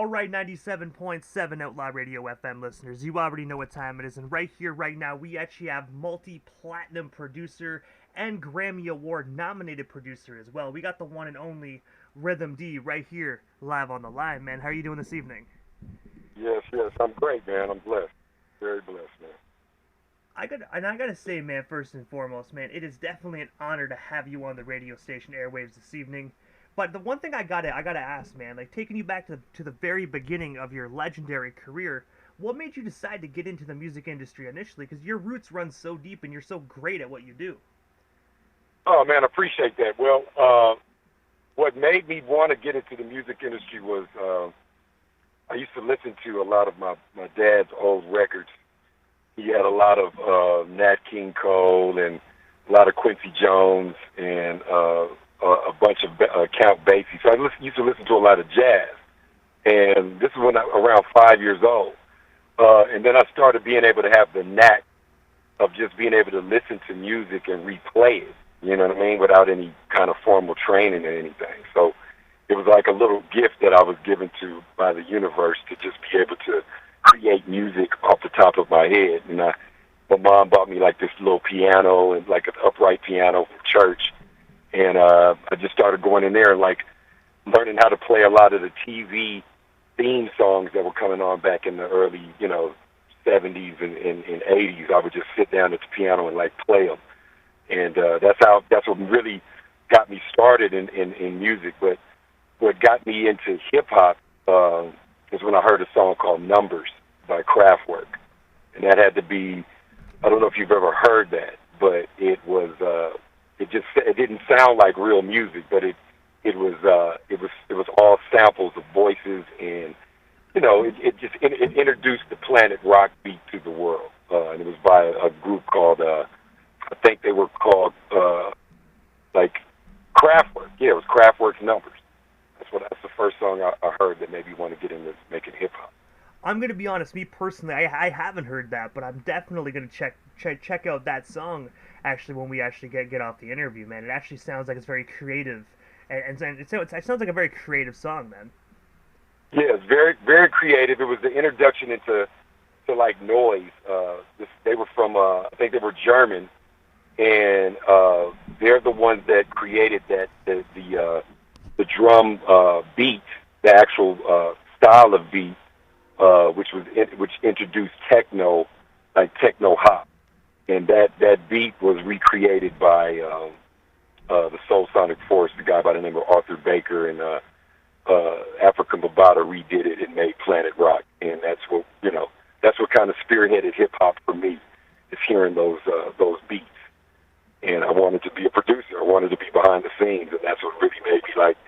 All right, 97.7 Outlaw Radio FM listeners, you already know what time it is, and right here, right now, we actually have multi-platinum producer and Grammy Award nominated producer as well. We got the one and only Rhythm D right here, live on the line, man. How are you doing this evening? Yes, yes, I'm great, man. I'm blessed, very blessed, man. I gotta say, man, first and foremost, man, it is definitely an honor to have you on the radio station airwaves this evening. But the one thing I gotta ask, man, like taking you back to the very beginning of your legendary career, what made you decide to get into the music industry initially? Because your roots run so deep and you're so great at what you do. Oh man, I appreciate that. Well, what made me want to get into the music industry was I used to listen to a lot of my dad's old records. He had a lot of Nat King Cole and a lot of Quincy Jones and a bunch of Count Basie. So used to listen to a lot of jazz. And this is when I was around 5 years old. And then I started being able to have the knack of just being able to listen to music and replay it, you know what I mean, without any kind of formal training or anything. So it was like a little gift that I was given to by the universe to just be able to create music off the top of my head. And my mom bought me like this little piano and like an upright piano from church. And I just started going in there and like learning how to play a lot of the TV theme songs that were coming on back in the early, 70s and 80s. I would just sit down at the piano and like play them. And that's what really got me started in music. But what got me into hip hop is when I heard a song called Numbers by Kraftwerk. And that had to be, I don't know if you've ever heard that, but it was, it didn't sound like real music, but it was all samples of voices, and it introduced the Planet Rock beat to the world, and it was by a group called I think they were called like Kraftwerk. Yeah, it was Kraftwerk's Numbers. That's the first song I heard that made me want to get into making hip hop. I'm gonna be honest, me personally, I haven't heard that, but I'm definitely gonna check out that song actually when we actually get off the interview, man. It actually sounds like it's very creative, and it sounds like a very creative song, man. Yeah, it's very very creative. It was the introduction into like noise. They were from I think they were German, and they're the ones that created the drum beat, the actual style of beat. Which introduced techno, like techno hop, and that beat was recreated by the Soul Sonic Force, the guy by the name of Arthur Baker, and African Bambaataa redid it and made Planet Rock, and that's what kind of spearheaded hip hop for me, is hearing those beats, and I wanted to be a producer, I wanted to be behind the scenes, and that's what really made me like,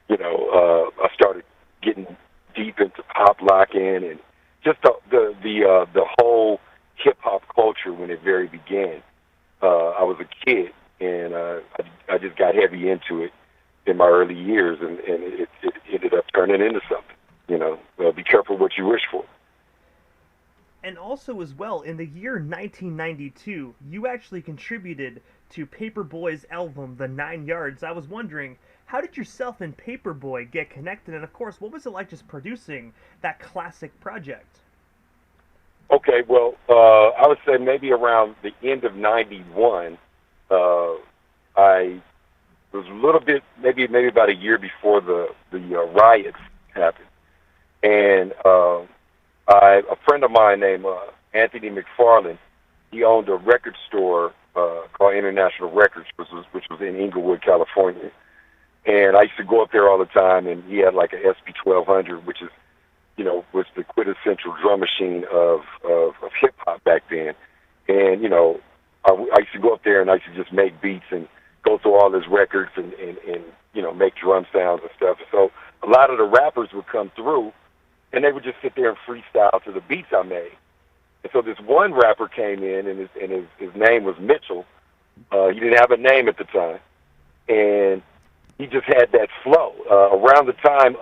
I started getting deep into pop locking and just the whole hip hop culture when it very began. I was a kid, and I just got heavy into it in my early years, and it ended up turning into something. Be careful what you wish for. And also, as well, in the year 1992, you actually contributed to Paperboy's album, The 9 Yards. I was wondering, how did yourself and Paperboy get connected? And of course, what was it like just producing that classic project? Okay, well, I would say maybe around the end of '91, I was a little bit, maybe about a year before the riots happened, and a friend of mine named Anthony McFarland, he owned a record store called International Records, which was in Inglewood, California. And I used to go up there all the time, and he had like a SP1200, which is, was the quintessential drum machine of hip hop back then. And, I used to go up there and I used to just make beats and go through all his records and make drum sounds and stuff. So a lot of the rappers would come through, and they would just sit there and freestyle to the beats I made. And so this one rapper came in, and his name was Mitchell. He didn't have a name at the time, and he just had that flow. Around the time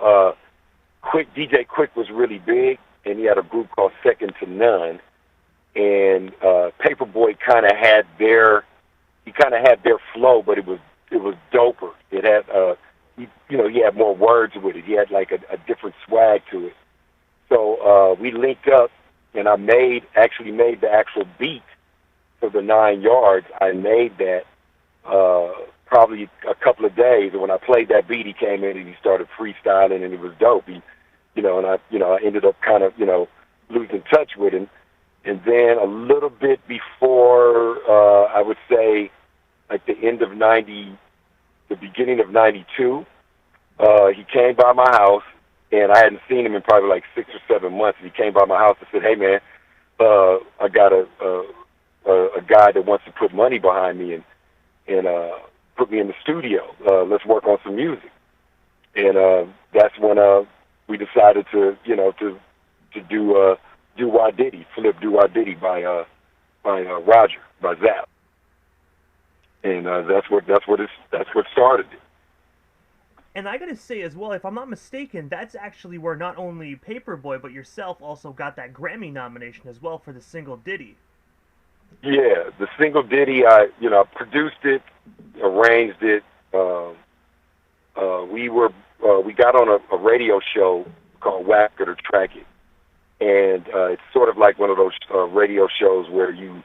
DJ Quick was really big, and he had a group called Second to None, and Paperboy kind of had their flow, but it was doper. It had he had more words with it. He had like a different swag to it. So we linked up, and I actually made the actual beat for the 9 Yards. I made that probably a couple of days, and when I played that beat, he came in and he started freestyling, and it was dope. I ended up kind of, losing touch with him. And then a little bit before, I would say, like the end of the beginning of 92, he came by my house, and I hadn't seen him in probably like 6 or 7 months. And he came by my house and said, "Hey, man, I got a guy that wants to put money behind me and put me in the studio. Let's work on some music." And that's when we decided to do Why Diddy, flip Do Why Diddy by Roger, by Zap. And that's what started it. And I gotta say as well, if I'm not mistaken, that's actually where not only Paperboy but yourself also got that Grammy nomination as well for the single Diddy. Yeah, the single Diddy, I produced it, arranged it. We got on a radio show called Whack It or Track It, and it's sort of like one of those radio shows where you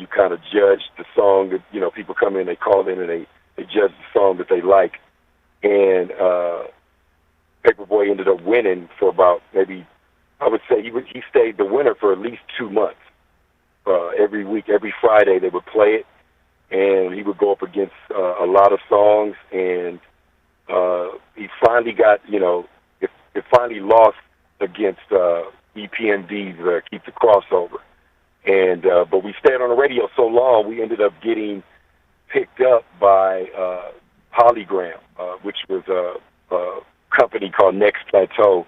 kind of judge the song that people come in, they call in, and they judge the song that they like. And Paperboy ended up winning for about, maybe, I would say he stayed the winner for at least 2 months. Every week, every Friday, they would play it, and he would go up against a lot of songs, and he finally got, it finally lost against EPMD's Keep the Crossover. And but we stayed on the radio so long, we ended up getting picked up by Polygram, which was a company called Next Plateau,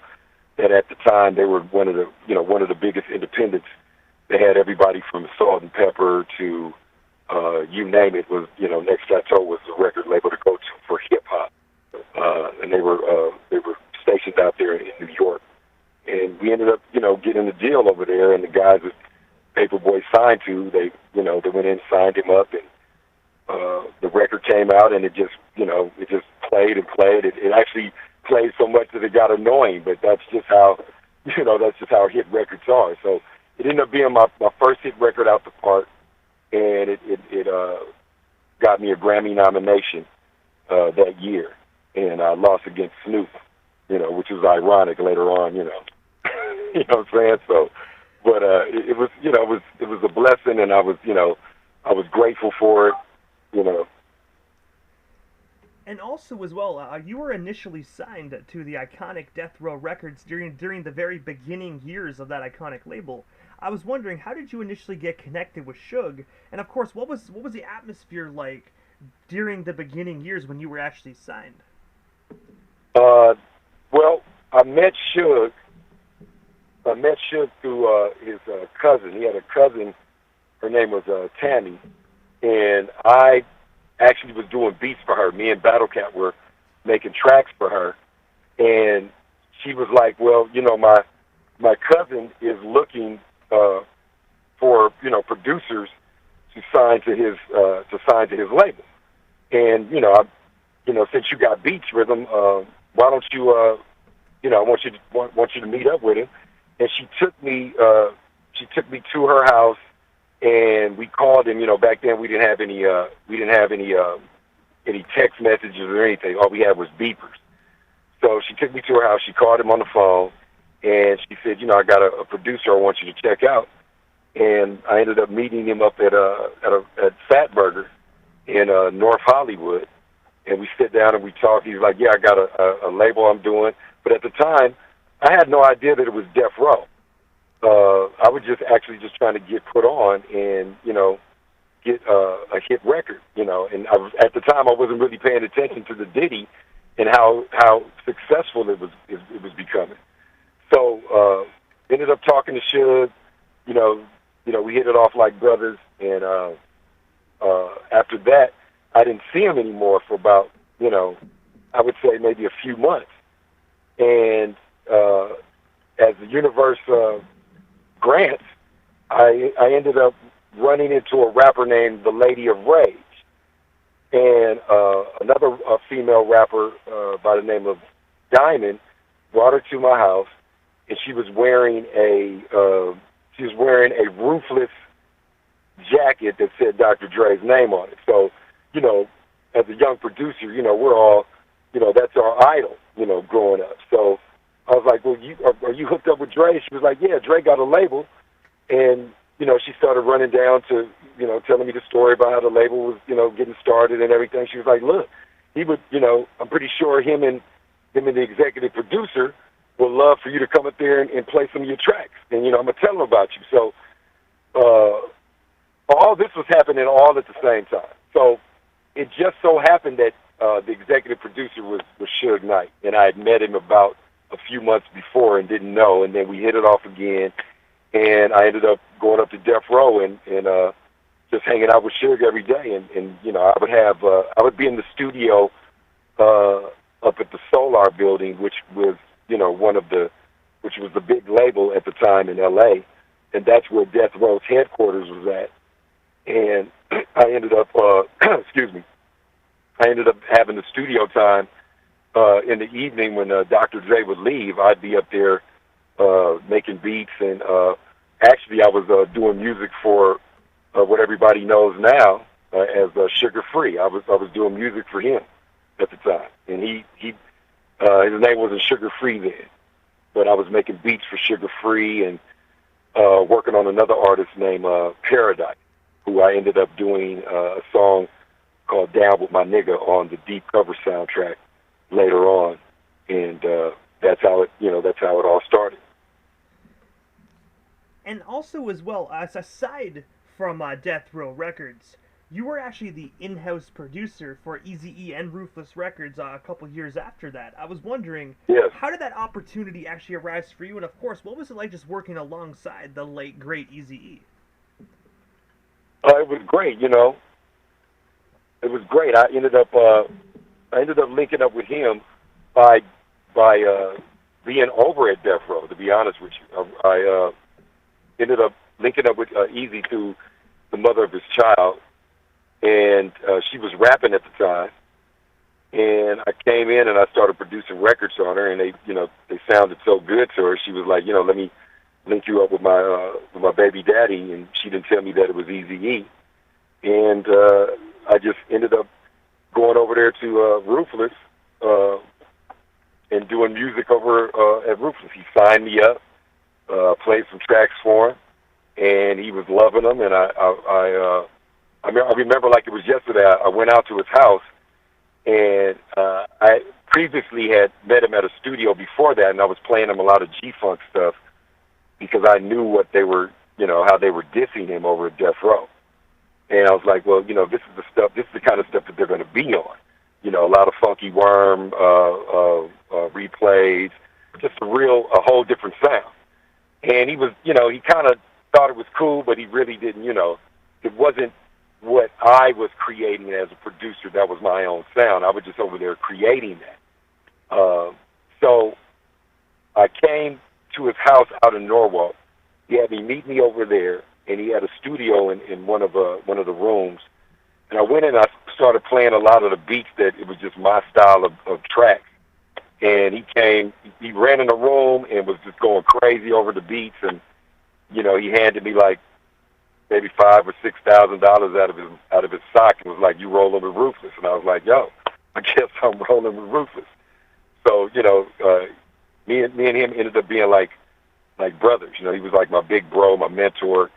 that at the time they were one of the biggest independents. They had everybody from Salt and Pepper to you name it. Was Next Plateau was the record label to go to for hip hop, and they were stationed out there in New York. And we ended up getting a deal over there, and the guys that Paperboy signed to, they went in and signed him up, and the record came out, and it just played and played. It actually played so much that it got annoying, but that's just how hit records are. So it ended up being my first hit record out the park, and it got me a Grammy nomination that year, and I lost against Snoop, which was ironic later on, you know what I'm saying? So, but it was a blessing, and I was grateful for it. And also as well, you were initially signed to the iconic Death Row Records during the very beginning years of that iconic label. I was wondering, how did you initially get connected with Suge? And of course, what was the atmosphere like during the beginning years when you were actually signed? Well, I met Suge through his cousin. He had a cousin. Her name was Tammy, and I actually was doing beats for her. Me and Battle Cat were making tracks for her, and she was like, "Well, my cousin is looking for producers to sign to his label, and since you got beats with him, why don't you I want you to meet up with him." And she took me to her house, and we called him. Back then we didn't have any text messages or anything. All we had was beepers. So she took me to her house. She called him on the phone, and she said, "I got a producer I want you to check out." And I ended up meeting him up at Fat Burger in North Hollywood, and we sit down and we talk. He's like, "Yeah, I got a label I'm doing," but at the time, I had no idea that it was Death Row. I was just trying to get put on and get a hit record, and at the time I wasn't really paying attention to the Diddy and how successful it was becoming. So ended up talking to Suge, we hit it off like brothers, and after that I didn't see him anymore for about I would say maybe a few months, and as the universe grants, I ended up running into a rapper named the Lady of Rage, and another female rapper by the name of Diamond brought her to my house, and she was wearing a Ruthless jacket that said Dr. Dre's name on it. So, you know, as a young producer, you know, we're all, you know, that's our idol, you know, growing up. So I was like, well, are you hooked up with Dre? She was like, yeah, Dre got a label. And, you know, she started running down to, you know, telling me the story about how the label was, you know, getting started and everything. She was like, look, he would, you know, I'm pretty sure him and the executive producer would love for you to come up there and play some of your tracks. And, you know, I'm going to tell them about you. So all this was happening all at the same time. So it just so happened that the executive producer was Suge Knight, and I had met him about a few months before and didn't know, and then we hit it off again, and I ended up going up to Death Row and just hanging out with Suge every day, and you know, I would be in the studio up at the Solar Building, which was, you know, which was the big label at the time in L.A., and that's where Death Row's headquarters was at. And I ended up, excuse me, I ended up having the studio time in the evening when Dr. Dre would leave. I'd be up there making beats, and actually I was doing music for what everybody knows now as Sugar Free. I was doing music for him at the time, and his name wasn't Sugar Free then, but I was making beats for Sugar Free and working on another artist named Paradise, who I ended up doing a song called Down With My Nigga on the Deep Cover soundtrack later on, and that's how it all started. And also, as well, as aside from Death Row Records, you were actually the in-house producer for Eazy and Ruthless Records a couple years after that. I was wondering, yes, how did that opportunity actually arise for you? And of course, what was it like just working alongside the late, great Eazy? It was great, you know. It was great. I ended up linking up with him by being over at Death Row. To be honest with you, I ended up linking up with Eazy through the mother of his child, and she was rapping at the time. And I came in and I started producing records on her, and they sounded so good to her. She was like, you know, let me link you up with my baby daddy, and she didn't tell me that it was Eazy-E. And I just ended up going over there to Ruthless and doing music over at Ruthless. He signed me up, played some tracks for him, and he was loving them. And I remember like it was yesterday. I went out to his house, and I previously had met him at a studio before that, and I was playing him a lot of G-Funk stuff because I knew what they were, you know, how they were dissing him over at Death Row. And I was like, well, you know, this is the kind of stuff that they're going to be on. You know, a lot of Funky Worm replays, just a whole different sound. And he was, you know, he kind of thought it was cool, but he really didn't, you know, it wasn't what I was creating as a producer. That was my own sound. I was just over there creating that. So I came to his house out in Norwalk. He had me meet me over there, and he had a studio in one of the rooms. And I went in and I started playing a lot of the beats that it was just my style of tracks. And he ran in the room and was just going crazy over the beats. And, you know, he handed me like maybe $5,000 or $6,000 out of his sock and was like, "You rolling with Ruthless?" And I was like, "Yo, I guess I'm rolling with Ruthless." So, you know, me and him ended up being like brothers. You know, he was like my big bro, my mentor.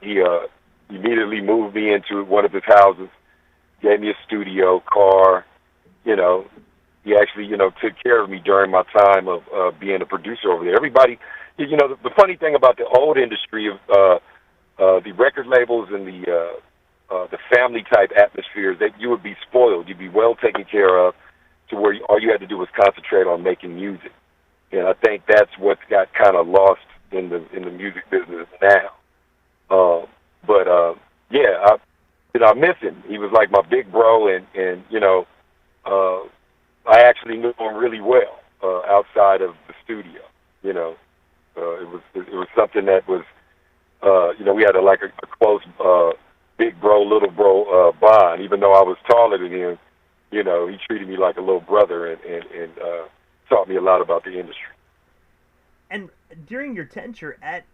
He immediately moved me into one of his houses, gave me a studio, car. You know, he actually, you know, took care of me during my time of being a producer over there. Everybody, you know, the funny thing about the old industry of the record labels and the family type atmosphere is that you would be spoiled. You'd be well taken care of, to where all you had to do was concentrate on making music. And I think that's what got kind of lost in the music business now. Yeah, I miss him. He was like my big bro, and you know, I actually knew him really well outside of the studio. You know, it was something that was, you know, we had a close big bro, little bro bond. Even though I was taller than him, you know, he treated me like a little brother and taught me a lot about the industry. And during your tenure at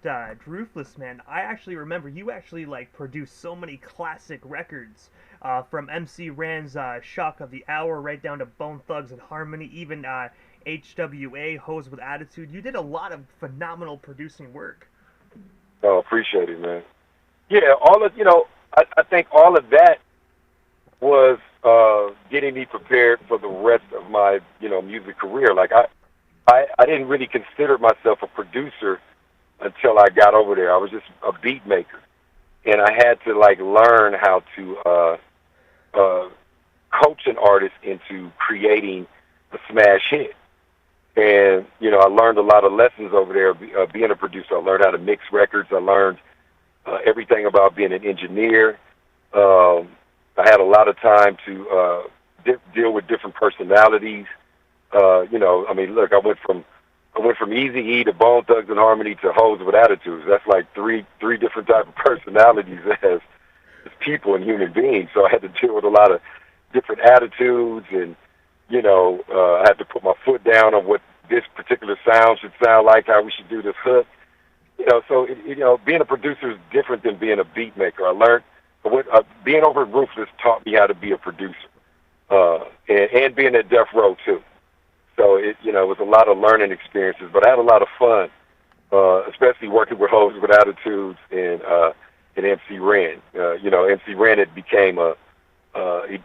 Ruthless, man, I actually remember you actually like produced so many classic records, from MC Ran's Shock of the Hour right down to Bone Thugs and Harmony, even HWA Hose with Attitude. You did a lot of phenomenal producing work. Oh, appreciate it, man. Yeah, all of I think all of that was getting me prepared for the rest of my music career. Like I didn't really consider myself a producer until I got over there. I was just a beat maker, and I had to like learn how to uh, coach an artist into creating a smash hit. And I learned a lot of lessons over there. Being a producer, I learned how to mix records. I learned everything about being an engineer. I had a lot of time to deal with different personalities. I mean, look, I went from Eazy to Bone Thugs and Harmony to Hoes with Attitudes. That's like three different type of personalities as people and human beings. So I had to deal with a lot of different attitudes, and I had to put my foot down on what this particular sound should sound like, how we should do this hook. So being a producer is different than being a beat maker. I learned being over at Ruthless taught me how to be a producer, and being at Death Row too. So it was a lot of learning experiences, but I had a lot of fun, especially working with Hoes with Attitudes and MC Ren. MC Ren had became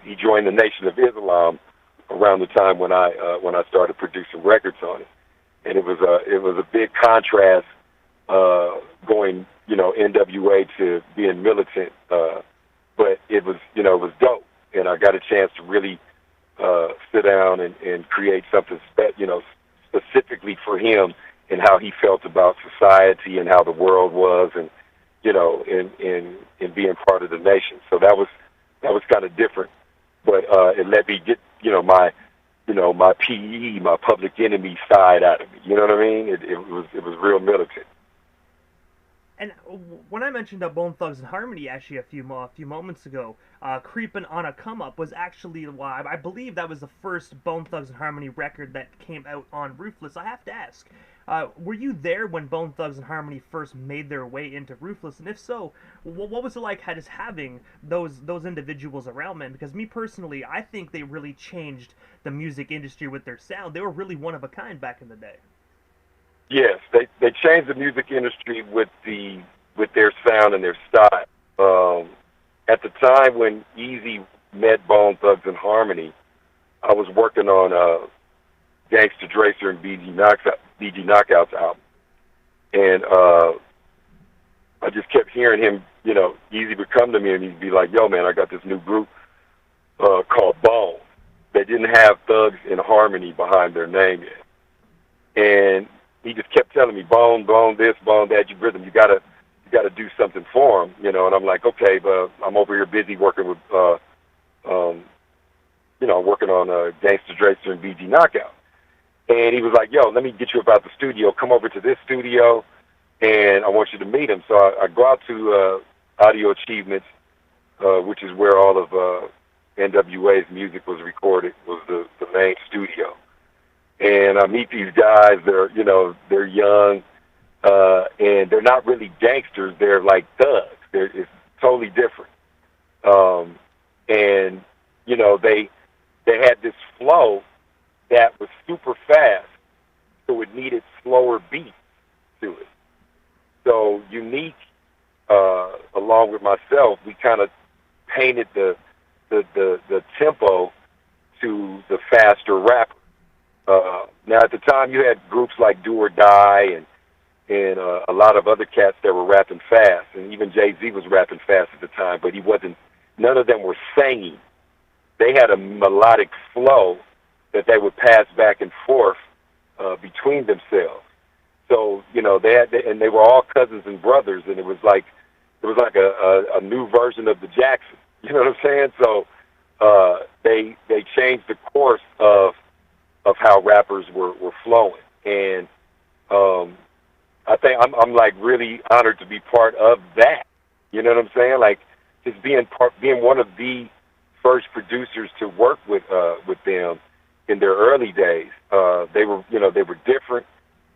he joined the Nation of Islam around the time when I started producing records on it, and it was a big contrast going NWA to being militant, but it was dope, and I got a chance to really sit down and create something specifically for him and how he felt about society and how the world was, and in being part of the nation. So that was kind of different, but it let me get my PE, my Public Enemy side out of me. You know what I mean? It was real militant. And when I mentioned Bone Thugs and Harmony actually a few moments ago, "Creepin' on a Come Up" was actually why I believe that was the first Bone Thugs and Harmony record that came out on Ruthless. I have to ask, were you there when Bone Thugs and Harmony first made their way into Ruthless? And if so, what was it like just having those individuals around, man? Because me personally, I think they really changed the music industry with their sound. They were really one of a kind back in the day. Yes, they changed the music industry with their sound and their style. At the time when Eazy met Bone Thugs and Harmony, I was working on Gangsta Dracer and BG Knockout's album, and I just kept hearing him. Eazy would come to me and he'd be like, "Yo, man, I got this new group called Bone." They didn't have Thugs and Harmony behind their name yet, and he just kept telling me, "Bone, Bone this, Bone that, you rhythm. You gotta do something for him." And I'm like, "Okay, but I'm over here busy working with, working on Gangsta Dracer and BG Knockout." And he was like, "Yo, let me get you about the studio. Come over to this studio, and I want you to meet him." So I go out to Audio Achievements, which is where all of NWA's music was recorded, was the main studio. And I meet these guys. They're young, and they're not really gangsters. They're like thugs. It's totally different. And they had this flow that was super fast, so it needed slower beats to it. So Unique, along with myself, we kind of painted the tempo to the faster rapper. Now, at the time, you had groups like Do or Die and a lot of other cats that were rapping fast, and even Jay-Z was rapping fast at the time, but none of them were singing. They had a melodic flow that they would pass back and forth between themselves. So, and they were all cousins and brothers, and it was like a new version of the Jacksons. You know what I'm saying? So they changed the course of how rappers were flowing, and I think I'm like really honored to be part of that. You know what I'm saying? Like just being one of the first producers to work with them in their early days. They were different.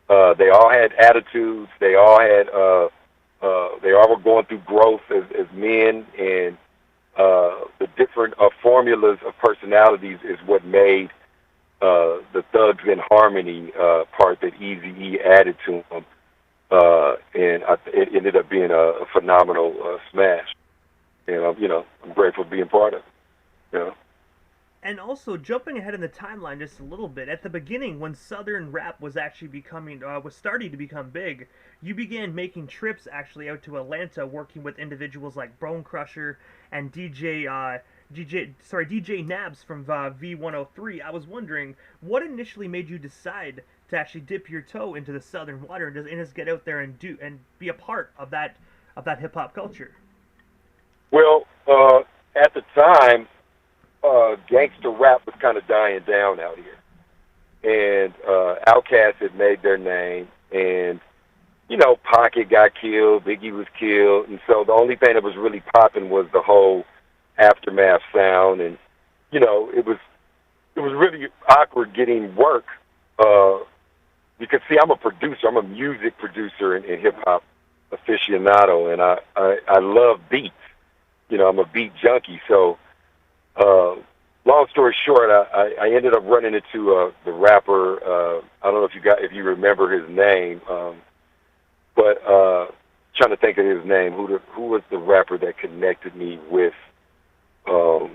They all had attitudes. They all were going through growth as men, and the different formulas of personalities is what made the Thugs in Harmony part that Eazy-E added to them, and it ended up being a phenomenal smash. And I'm grateful for being part of it. You know. And also, jumping ahead in the timeline just a little bit, at the beginning, when Southern rap was actually was starting to become big, you began making trips actually out to Atlanta, working with individuals like Bone Crusher and DJ Nabs from V103. I was wondering, what initially made you decide to actually dip your toe into the Southern water and just get out there and be a part of that hip hop culture? Well, at the time, gangster rap was kind of dying down out here, and Outkast had made their name, and Pocket got killed, Biggie was killed, and so the only thing that was really popping was the whole Aftermath sound, and it was really awkward getting work because see, I'm a producer, I'm a music producer and hip hop aficionado, and I love beats. I'm a beat junkie, so. Long story short, I ended up running into the rapper. I don't know if you remember his name, but trying to think of his name. Who was the rapper that connected me with? Who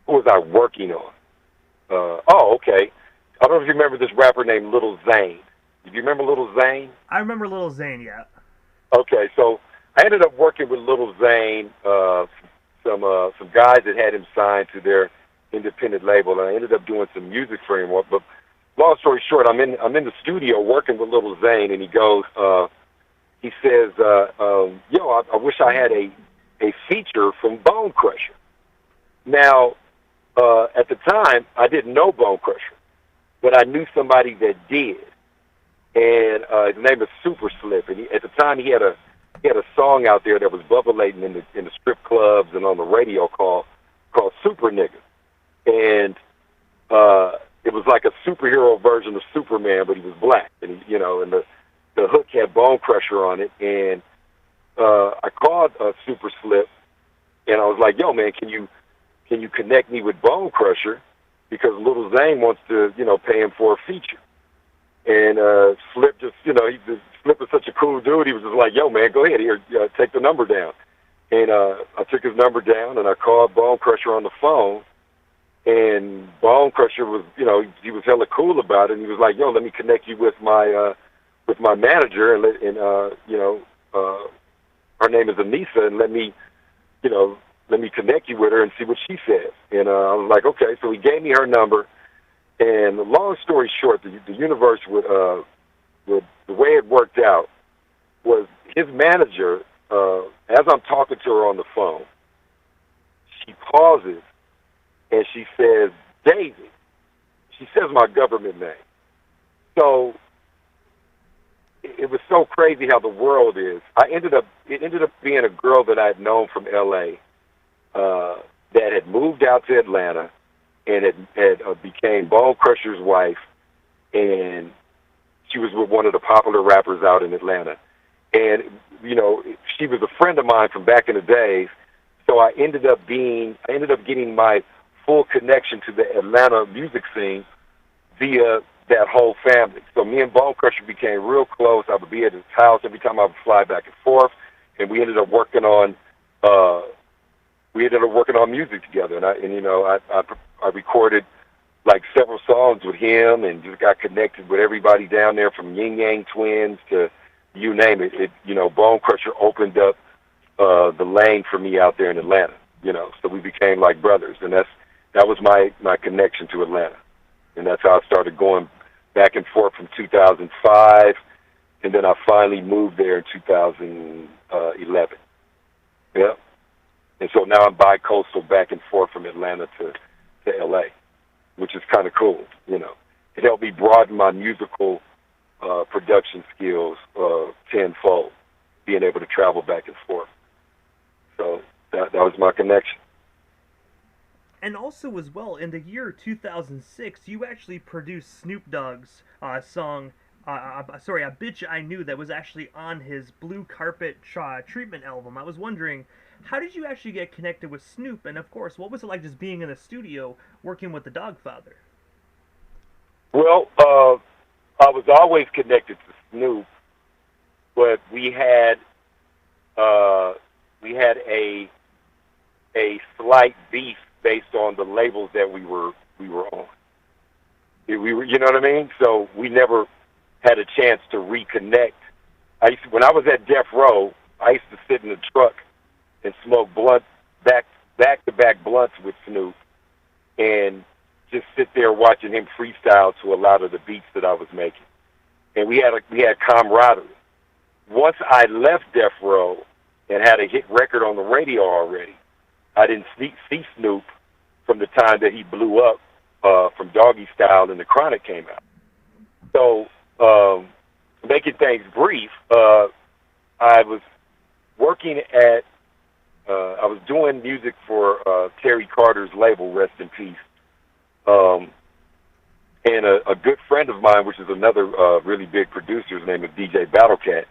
was I working on? Okay. I don't know if you remember this rapper named Lil Zane. Do you remember Lil Zane? I remember Lil Zane, yeah. Okay, so I ended up working with Lil Zane. Some guys that had him signed to their independent label, and I ended up doing some music for him. But long story short, I'm in the studio working with Lil Zane, and he goes, he says, "Yo, I wish I had a feature from Bone Crusher." Now, at the time, I didn't know Bone Crusher, but I knew somebody that did, and his name is Super Slip, and at the time he had a song out there that was bubbling in the strip clubs and on the radio called Super Nigga. And it was like a superhero version of Superman, but he was black. And and the hook had Bone Crusher on it. And I called Super Slip, and I was like, "Yo, man, can you connect me with Bone Crusher? Because Lil Zane wants to, pay him for a feature." And Slip just, Slip is such a cool dude. He was just like, "Yo, man, go ahead here, take the number down." And I took his number down, and I called Bone Crusher on the phone. And Bone Crusher was, he was hella cool about it. And he was like, "Yo, let me connect you with my manager, and her name is Anissa, and let me connect you with her and see what she says." And I was like, "Okay." So he gave me her number. And long story short, the universe would the way it worked out was his manager, as I'm talking to her on the phone, she pauses and she says, "David." She says my government name. So it was so crazy how the world is. It ended up being a girl that I had known from L.A. That had moved out to Atlanta and had became Bone Crusher's wife, and she was with one of the popular rappers out in Atlanta. And, she was a friend of mine from back in the days, so I ended up getting my full connection to the Atlanta music scene via that whole family. So me and Bone Crusher became real close. I would be at his house every time I would fly back and forth, and we ended up working on music together. And I recorded like several songs with him, and just got connected with everybody down there from Yin Yang Twins to you name it. Bone Crusher opened up the lane for me out there in Atlanta. So we became like brothers, and that was my connection to Atlanta, and that's how I started going back and forth from 2005, and then I finally moved there in 2011. Yeah, and so now I'm bi-coastal back and forth from Atlanta to LA, which is kind of cool. It helped me broaden my musical production skills tenfold, being able to travel back and forth. So that was my connection. And also, as well, in the year 2006, you actually produced Snoop Dogg's song sorry, a bitch I knew that was actually on his Blue Carpet Treatment album. I was wondering, how did you actually get connected with Snoop? And of course, what was it like just being in the studio working with the Dogfather? Well, I was always connected to Snoop, but we had a slight beef based on the labels that we were on. We were, you know what I mean? So we never had a chance to reconnect. When I was at Death Row, I used to sit in the truck and smoke back to back blunts with Snoop, and just sit there watching him freestyle to a lot of the beats that I was making. And we had camaraderie. Once I left Death Row and had a hit record on the radio already, I didn't see Snoop from the time that he blew up from Doggy Style and The Chronic came out. So, making things brief, I was working at, I was doing music for Terry Carter's label, Rest in Peace. And a good friend of mine, which is another really big producer, his name is DJ Battlecat.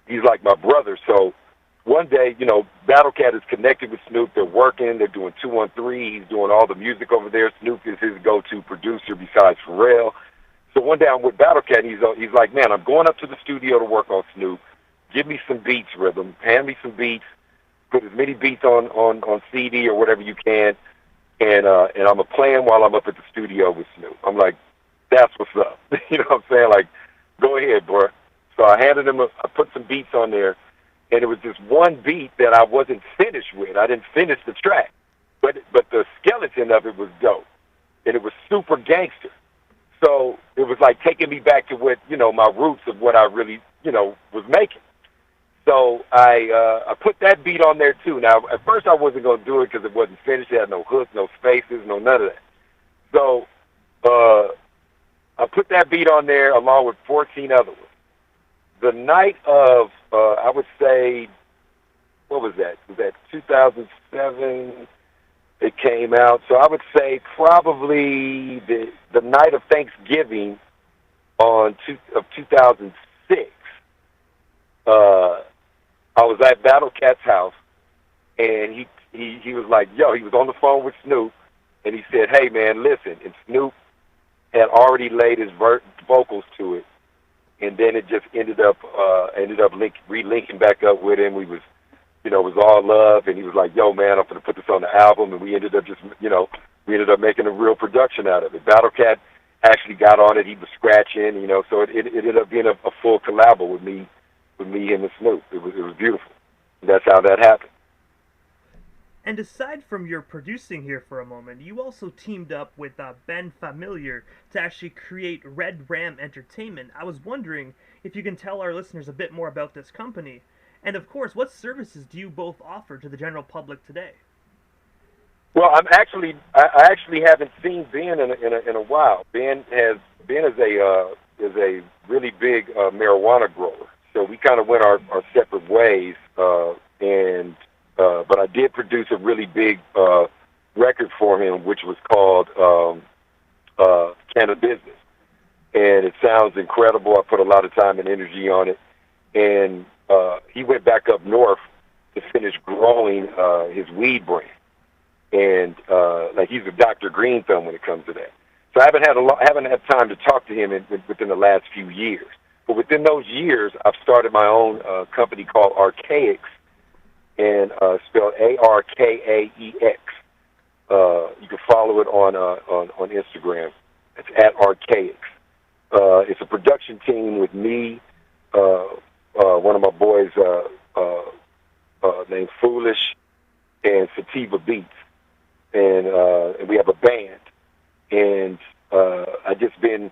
He's like my brother. So one day, Battlecat is connected with Snoop. They're working. They're doing 213. He's doing all the music over there. Snoop is his go-to producer besides Pharrell. So one day I'm with Battlecat, and he's like, man, I'm going up to the studio to work on Snoop. Give me some beats, Rhythm. Hand me some beats. Put as many beats on CD or whatever you can. And I'm a playing while I'm up at the studio with Snoop. I'm like, that's what's up. You know what I'm saying? Like, go ahead, bro. So I handed him, I put some beats on there, and it was this one beat that I wasn't finished with. I didn't finish the track, but the skeleton of it was dope, and it was super gangster. So it was like taking me back to what, my roots of what I really, was making. So I put that beat on there too. Now, at first I wasn't going to do it because it wasn't finished. It had no hook, no spaces, no none of that. So I put that beat on there along with 14 other ones. The night of, I would say, what was that? Was that 2007? It came out. So I would say probably the night of Thanksgiving of 2006. I was at Battlecat's house, and he was like, yo, he was on the phone with Snoop, and he said, hey, man, listen, and Snoop had already laid his vocals to it, and then it just ended up re-linking back up with him. We was, it was all love, and he was like, yo, man, I'm going to put this on the album, and we ended up making a real production out of it. Battlecat actually got on it. He was scratching, so it ended up being a full collabo with me, him, and Snoop. It was beautiful. That's how that happened. And aside from your producing here for a moment, you also teamed up with Ben Familiar to actually create Red Ram Entertainment. I was wondering if you can tell our listeners a bit more about this company. And of course, what services do you both offer to the general public today? Well, I actually haven't seen Ben in a while. Ben is a really big marijuana grower. So we kind of went our separate ways, but I did produce a really big record for him, which was called Can of Business. And it sounds incredible. I put a lot of time and energy on it. And he went back up north to finish growing his weed brand. And he's a Dr. Green thumb when it comes to that. So I haven't had time to talk to him within the last few years. But within those years, I've started my own company called Archaics, and spelled Arkaex. You can follow it on Instagram. It's at Archaics. It's a production team with me, one of my boys named Foolish, and Sativa Beats, and we have a band. And I've just been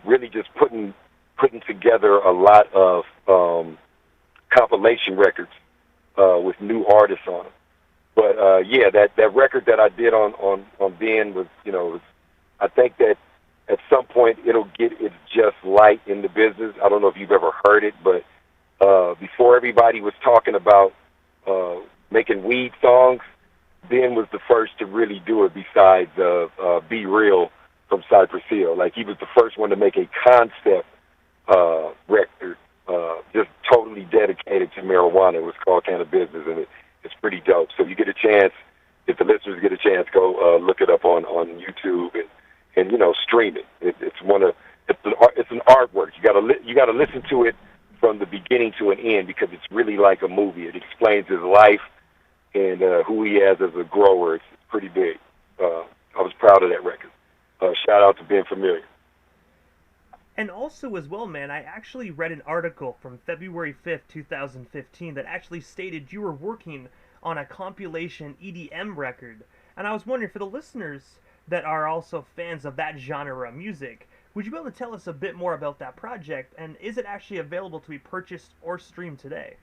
really just putting together a lot of compilation records with new artists on them. But that record that I did on Ben was, I think that at some point it'll get its just light in the business. I don't know if you've ever heard it, but before everybody was talking about making weed songs, Ben was the first to really do it besides Be Real from Cypress Hill. Like, he was the first one to make a concept record, just totally dedicated to marijuana. It was called Kind of Business, and it's pretty dope. So you get a chance, if the listeners get a chance, go look it up on YouTube and you know, stream it. It's an artwork. You gotta listen to it from the beginning to an end, because it's really like a movie. It explains his life and who he is as a grower. It's pretty big. I was proud of that record. Shout out to Ben Familiar. And also as well, man, I actually read an article from February 5th, 2015 that actually stated you were working on a compilation EDM record. And I was wondering, for the listeners that are also fans of that genre of music, would you be able to tell us a bit more about that project, and is it actually available to be purchased or streamed today?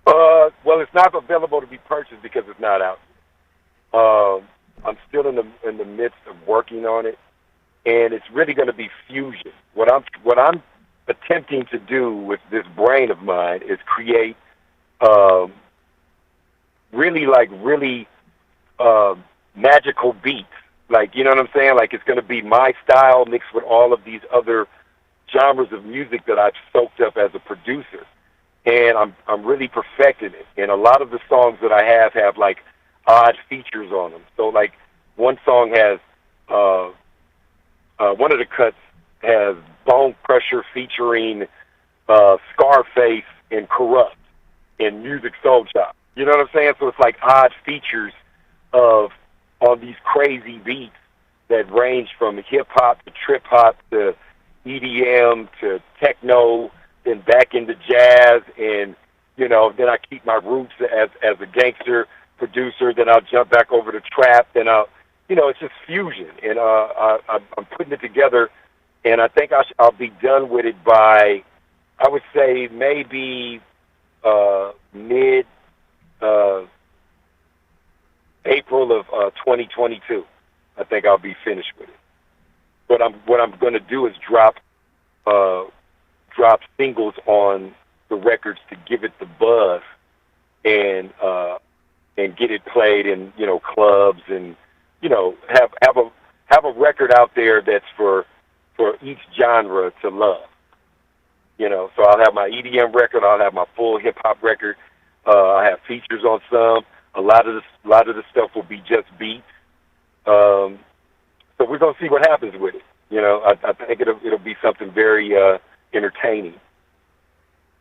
Well, it's not available to be purchased because it's not out. I'm still in the midst of working on it, and it's really going to be fusion. What I'm attempting to do with this brain of mine is create really magical beats. Like, you know what I'm saying? Like, it's going to be my style mixed with all of these other genres of music that I've soaked up as a producer. And I'm really perfecting it. And a lot of the songs that I have like odd features on them. So like one song has one of the cuts has Bone Crusher featuring Scarface and Corrupt in Music Soul Chop. You know what I'm saying? So it's like odd features of on these crazy beats that range from hip hop to trip hop to EDM to techno, then back into jazz, and you know, then I keep my roots as a gangster producer. Then I'll jump back over to trap. Then it's just fusion, and I'm putting it together, and I think I'll be done with it by, I would say, maybe mid April of 2022. I think I'll be finished with it. What I'm going to do is drop singles on the records to give it the buzz and get it played in, you know, clubs, and you know, have a record out there that's for each genre to love. You know, so I'll have my EDM record, I'll have my full hip hop record, I have features on some. A lot of the stuff will be just beats. So we're gonna see what happens with it. You know, I think it'll be something very entertaining.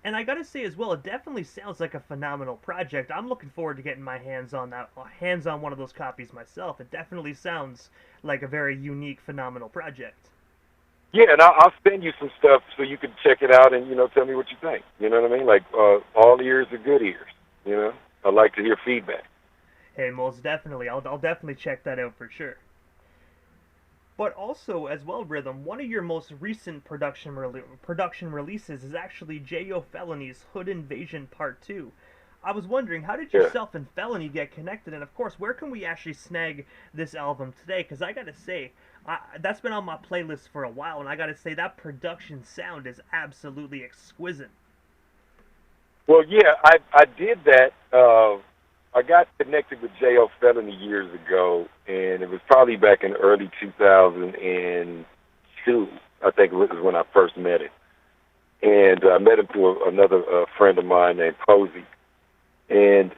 And I gotta say as well, it definitely sounds like a phenomenal project. I'm looking forward to getting my hands on one of those copies myself. It definitely sounds like a very unique, phenomenal project. Yeah, and I'll send you some stuff so you can check it out and, you know, tell me what you think. You know what I mean? Like, all ears are good ears. You know, I like to hear feedback. Hey, most definitely. I'll definitely check that out for sure. But also, as well, Rhythm, one of your most recent production releases is actually J.O. Felony's Hood Invasion Part 2. I was wondering, how did yourself and Felony get connected? And, of course, where can we actually snag this album today? Because I got to say, that's been on my playlist for a while, and I got to say, that production sound is absolutely exquisite. Well, yeah, I did that. I got connected with J.O. Felony years ago, and it was probably back in early 2002, I think it was when I first met him. And I met him through another friend of mine named Posey. And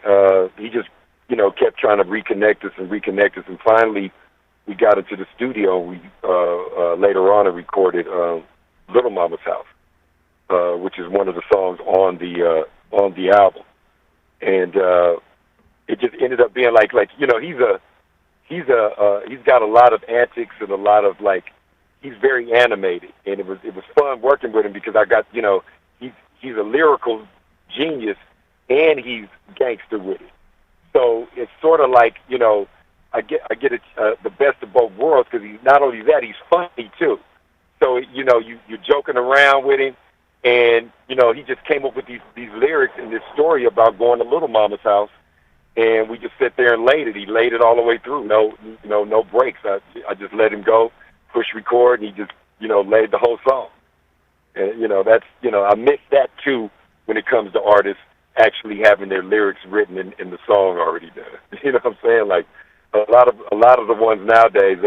he just, you know, kept trying to reconnect us, and finally we got into the studio, and we later on recorded Little Mama's House, which is one of the songs on the album. And it just ended up being like you know, he's got a lot of antics and a lot of, like, he's very animated, and it was fun working with him because I got, you know, he's a lyrical genius and he's gangster with it. So it's sort of like, you know, I get the best of both worlds, because he's not only that, he's funny too. So, you know, you're joking around with him, and you know, he just came up with these lyrics and this story about going to Little Mama's house. And we just sit there and laid it. He laid it all the way through. No breaks. I just let him go, push record, and he just, you know, laid the whole song. And, you know, that's, you know, I miss that too when it comes to artists actually having their lyrics written in the song already done. You know what I'm saying? Like, a lot of the ones nowadays,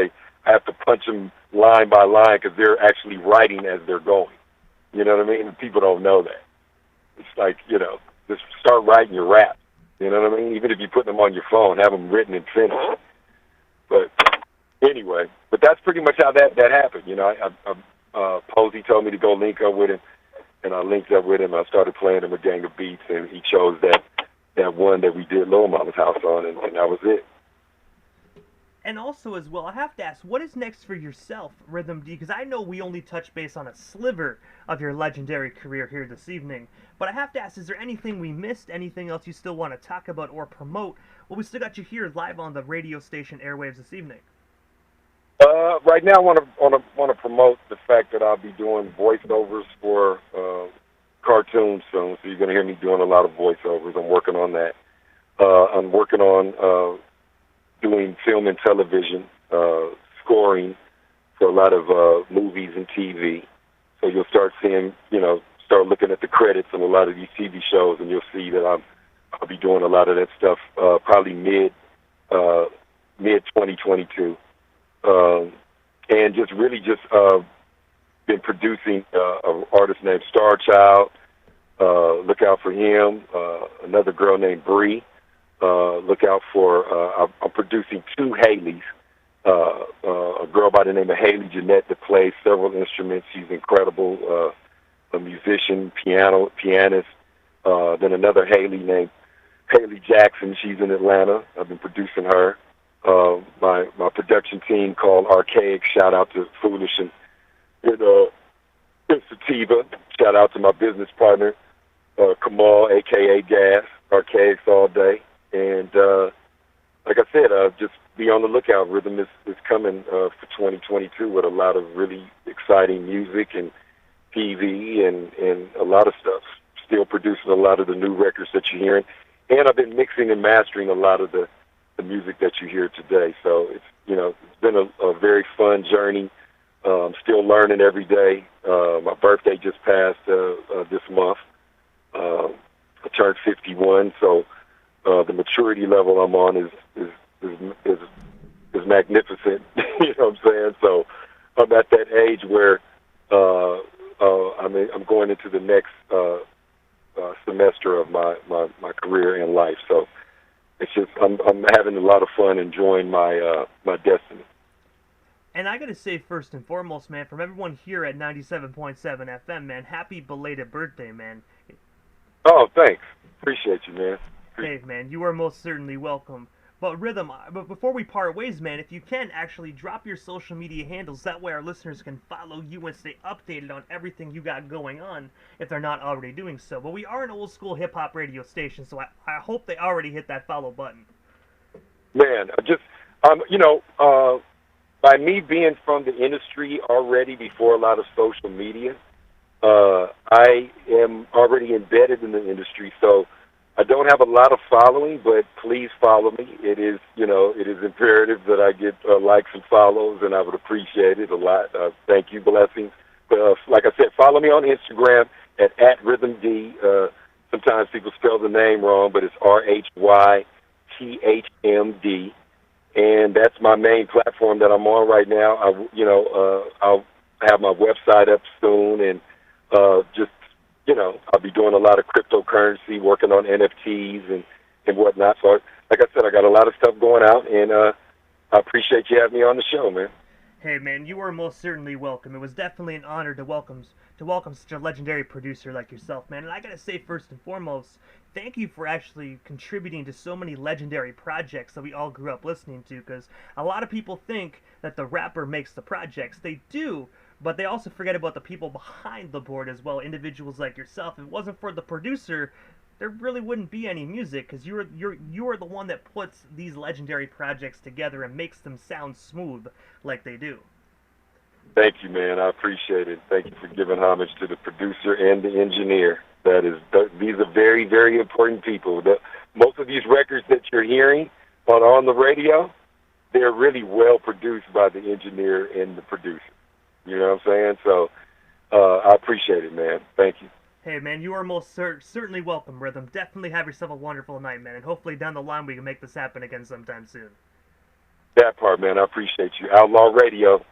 I have to punch them line by line because they're actually writing as they're going. You know what I mean? And people don't know that. It's like, just start writing your rap. You know what I mean? Even if you put them on your phone, have them written and finished. But anyway, that's pretty much how that happened. Posey told me to go link up with him, and I linked up with him. I started playing him a gang of beats, and he chose that one that we did Lil Mama's House on, and that was it. And also, as well, I have to ask, what is next for yourself, Rhythm D? Because I know we only touched base on a sliver of your legendary career here this evening. But I have to ask, is there anything we missed? Anything else you still want to talk about or promote? Well, we still got you here live on the radio station airwaves this evening. Right now, I want to promote the fact that I'll be doing voiceovers for cartoons soon. So you're going to hear me doing a lot of voiceovers. I'm working on that. I'm working on doing film and television, scoring for a lot of movies and TV. So you'll start seeing, start looking at the credits on a lot of these TV shows, and you'll see that I'll be doing a lot of that stuff probably mid 2022. And just been producing an artist named Star Child. Look out for him. Another girl named Bree. Look out for, I'm producing two Haleys. A girl by the name of Haley Jeanette that plays several instruments. She's incredible, a musician, pianist. Then another Haley named Haley Jackson. She's in Atlanta. I've been producing her. My production team called Archaic. Shout out to Foolish and Sativa. Shout out to my business partner, Kamal, a.k.a. Gas. Archaics all day. And like I said, just be on the lookout. Rhythm is coming for 2022 with a lot of really exciting music and TV and a lot of stuff. Still producing a lot of the new records that you're hearing. And I've been mixing and mastering a lot of the music that you hear today. So it's been a very fun journey. I'm still learning every day. My birthday just passed this month. I turned 51, so the maturity level I'm on is magnificent. You know what I'm saying? So I'm at that age where I'm going into the next semester of my career in life. So it's just I'm having a lot of fun enjoying my destiny. And I gotta say, first and foremost, man, from everyone here at 97.7 FM, man, happy belated birthday, man. Oh, thanks. Appreciate you, man. Hey, man, you are most certainly welcome. But Rhythm, but before we part ways, man, if you can actually drop your social media handles, that way our listeners can follow you and stay updated on everything you got going on, if they're not already doing so. But we are an old school hip hop radio station, so I hope they already hit that follow button. Man, by me being from the industry already before a lot of social media, I am already embedded in the industry, so I don't have a lot of following, but please follow me. It is imperative that I get likes and follows, and I would appreciate it a lot. Thank you, blessings. Like I said, follow me on Instagram at @RhythmD. Sometimes people spell the name wrong, but it's RHYTHMD, and that's my main platform that I'm on right now. I'll have my website up soon, and I'll be doing a lot of cryptocurrency, working on NFTs and whatnot. So, like I said, I got a lot of stuff going out, and I appreciate you having me on the show, man. Hey, man, you are most certainly welcome. It was definitely an honor to welcome such a legendary producer like yourself, man. And I gotta say, first and foremost, thank you for actually contributing to so many legendary projects that we all grew up listening to, because a lot of people think that the rapper makes the projects. They do, but they also forget about the people behind the board as well, individuals like yourself. If it wasn't for the producer, there really wouldn't be any music, because you are the one that puts these legendary projects together and makes them sound smooth like they do. Thank you, man. I appreciate it. Thank you for giving homage to the producer and the engineer. These are very, very important people. Most of these records that you're hearing on the radio, they're really well produced by the engineer and the producer. You know what I'm saying? So I appreciate it, man. Thank you. Hey, man, you are most certainly welcome, Rhythm. Definitely have yourself a wonderful night, man, and hopefully down the line we can make this happen again sometime soon. That part, man. I appreciate you. Outlaw Radio.